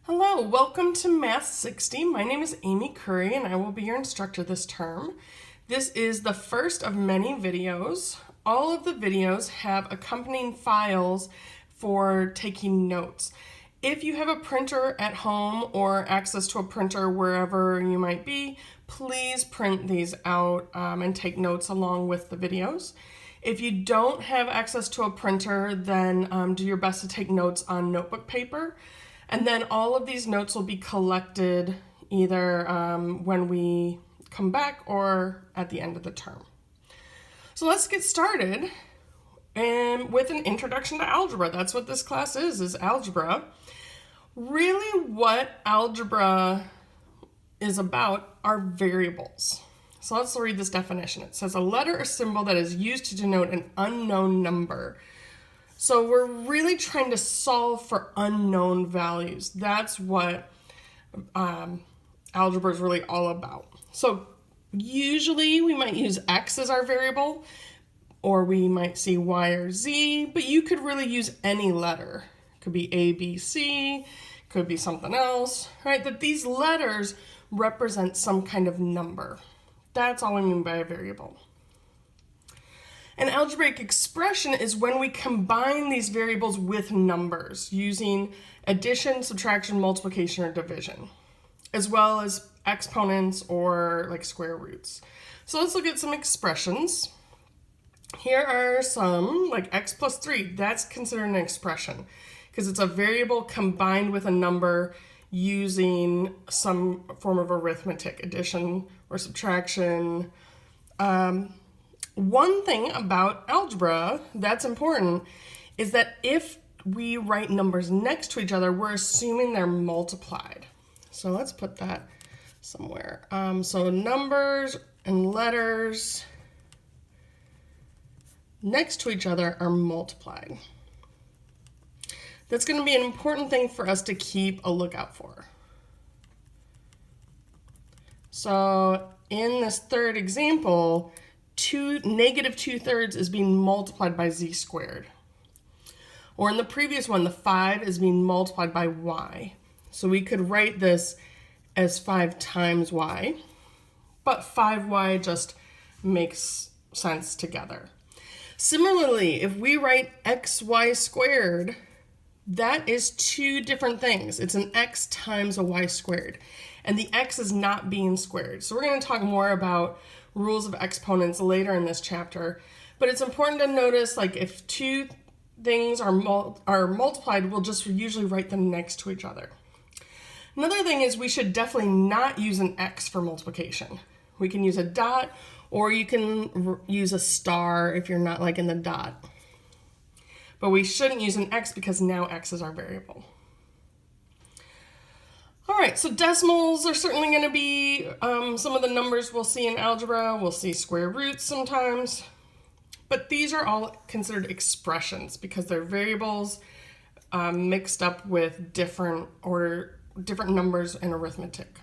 Hello, welcome to Math 60. My name is Amy Curry and I will be your instructor this term. This is the first of many videos. All of the videos have accompanying files for taking notes. If you have a printer at home or access to a printer wherever you might be, please print these out and take notes along with the videos. If you don't have access to a printer, then do your best to take notes on notebook paper. And then all of these notes will be collected either when we come back or at the end of the term. So let's get started with an introduction to algebra. That's what this class is algebra. Really what algebra is about are variables. So let's read this definition. It says a letter or symbol that is used to denote an unknown number. So we're really trying to solve for unknown values. That's what algebra is really all about. So usually we might use x as our variable, or we might see y or z, but you could really use any letter. It could be A, B, C, could be something else, right? That these letters represent some kind of number. That's all we mean by a variable. An algebraic expression is when we combine these variables with numbers using addition, subtraction, multiplication, or division, as well as exponents or like square roots. So let's look at some expressions. Here are some, like x plus 3. That's considered an expression because it's a variable combined with a number using some form of arithmetic, addition or subtraction. One thing about algebra that's important is that if we write numbers next to each other, we're assuming they're multiplied. So let's put that somewhere. So numbers and letters next to each other are multiplied. That's going to be an important thing for us to keep a lookout for. So in this third example, negative 2/3 is being multiplied by z squared. Or in the previous one, the 5 is being multiplied by y. So we could write this as 5 times y, but 5y just makes sense together. Similarly, if we write xy squared, that is two different things. It's an x times a y squared, and the x is not being squared. So we're going to talk more about rules of exponents later in this chapter, but it's important to notice, like, if two things are multiplied, we'll just usually write them next to each other. Another thing is we should definitely not use an x for multiplication. We can use a dot, or you can use a star if you're not like in the dot. But we shouldn't use an x because now x is our variable. All right, so decimals are certainly going to be some of the numbers we'll see in algebra. We'll see square roots sometimes. But these are all considered expressions because they're variables mixed up with different numbers in arithmetic.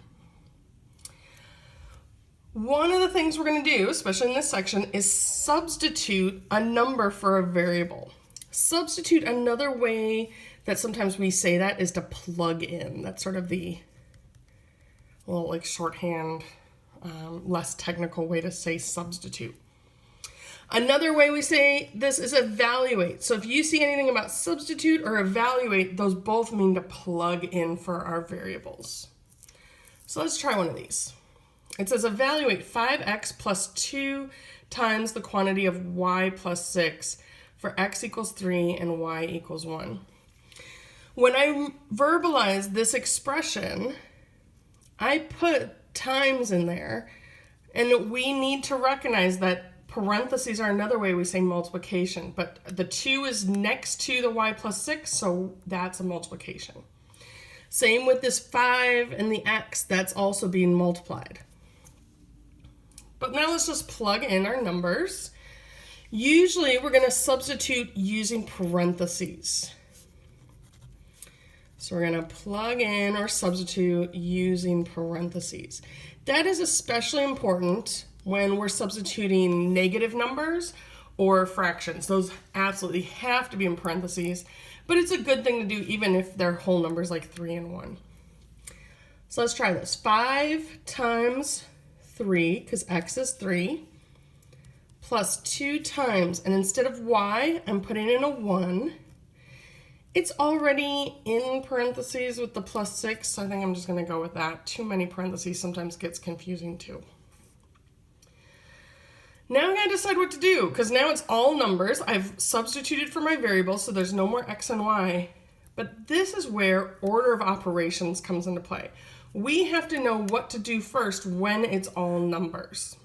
One of the things we're going to do, especially in this section, is substitute a number for a variable. Substitute, another way that sometimes we say that is to plug in. That's sort of the little like shorthand, less technical way to say substitute. Another way we say this is evaluate. So if you see anything about substitute or evaluate, those both mean to plug in for our variables. So let's try one of these. It says evaluate 5x plus 2 times the quantity of y plus 6 for x equals 3 and y equals 1. When I verbalize this expression, I put times in there, and we need to recognize that parentheses are another way we say multiplication, but the 2 is next to the y plus 6, so that's a multiplication. Same with this 5 and the x, that's also being multiplied. But now let's just plug in our numbers. Usually we're going to substitute using parentheses. So we're going to plug in or substitute using parentheses. That is especially important when we're substituting negative numbers or fractions. Those absolutely have to be in parentheses, but it's a good thing to do even if they're whole numbers like 3 and 1. So let's try this. 5 times 3, because x is 3, plus 2 times, and instead of y, I'm putting in a 1. It's already in parentheses with the plus 6, so I think I'm just going to go with that. Too many parentheses sometimes gets confusing too. Now I'm going to decide what to do, because now it's all numbers. I've substituted for my variables, so there's no more x and y. But this is where order of operations comes into play. We have to know what to do first when it's all numbers.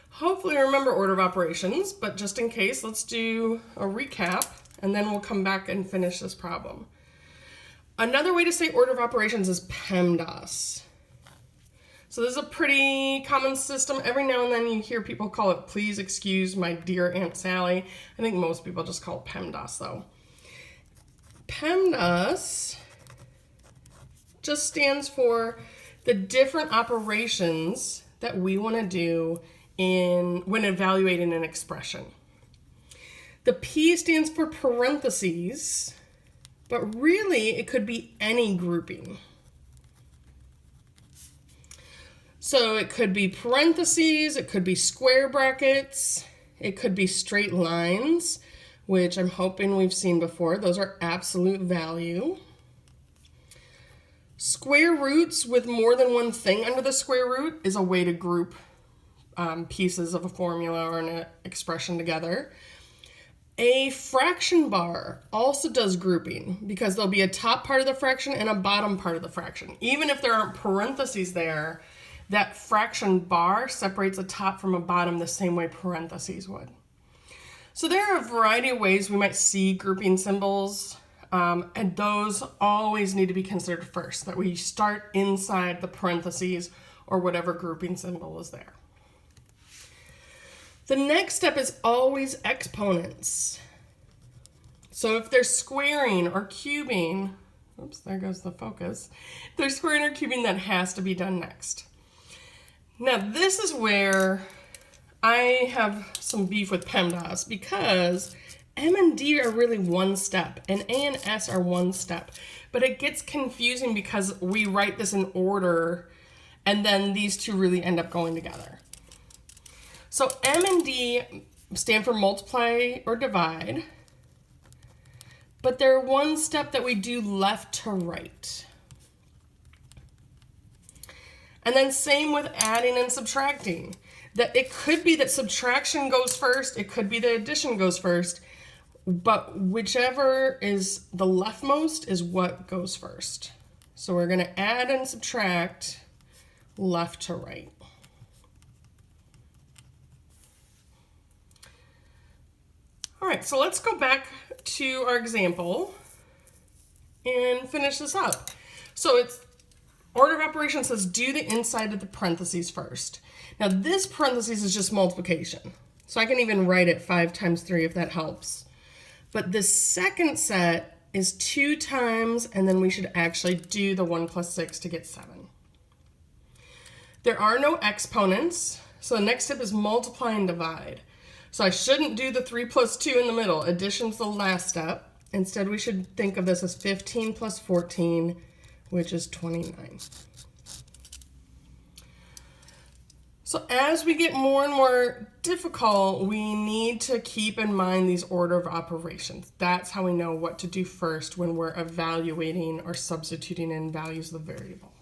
Hopefully remember order of operations, but just in case, let's do a recap, and then we'll come back and finish this problem. Another way to say order of operations is PEMDAS. So this is a pretty common system. Every now and then you hear people call it, please excuse my dear Aunt Sally. I think most people just call it PEMDAS though. PEMDAS just stands for the different operations that we want to do when evaluating an expression. The P stands for parentheses, but really it could be any grouping. So it could be parentheses, it could be square brackets, it could be straight lines, which I'm hoping we've seen before. Those are absolute value. Square roots with more than one thing under the square root is a way to group pieces of a formula or an expression together. A fraction bar also does grouping because there'll be a top part of the fraction and a bottom part of the fraction. Even if there aren't parentheses there, that fraction bar separates a top from a bottom the same way parentheses would. So there are a variety of ways we might see grouping symbols, and those always need to be considered first, that we start inside the parentheses or whatever grouping symbol is there. The next step is always exponents. So if they're squaring or cubing, oops, there goes the focus. If they're squaring or cubing, that has to be done next. Now this is where I have some beef with PEMDAS because M and D are really one step and A and S are one step, but it gets confusing because we write this in order and then these two really end up going together. So M and D stand for multiply or divide, but they're one step that we do left to right. And then same with adding and subtracting. That it could be that subtraction goes first, it could be that addition goes first, but whichever is the leftmost is what goes first. So we're going to add and subtract left to right. All right, so let's go back to our example and finish this up. So it's order of operations says do the inside of the parentheses first. Now this parentheses is just multiplication. So I can even write it 5 times 3 if that helps. But the second set is 2 times, and then we should actually do the 1 plus 6 to get 7. There are no exponents, so the next step is multiply and divide. So I shouldn't do the 3 plus 2 in the middle. Addition's the last step. Instead, we should think of this as 15 plus 14, which is 29. So as we get more and more difficult, we need to keep in mind these order of operations. That's how we know what to do first when we're evaluating or substituting in values of the variable.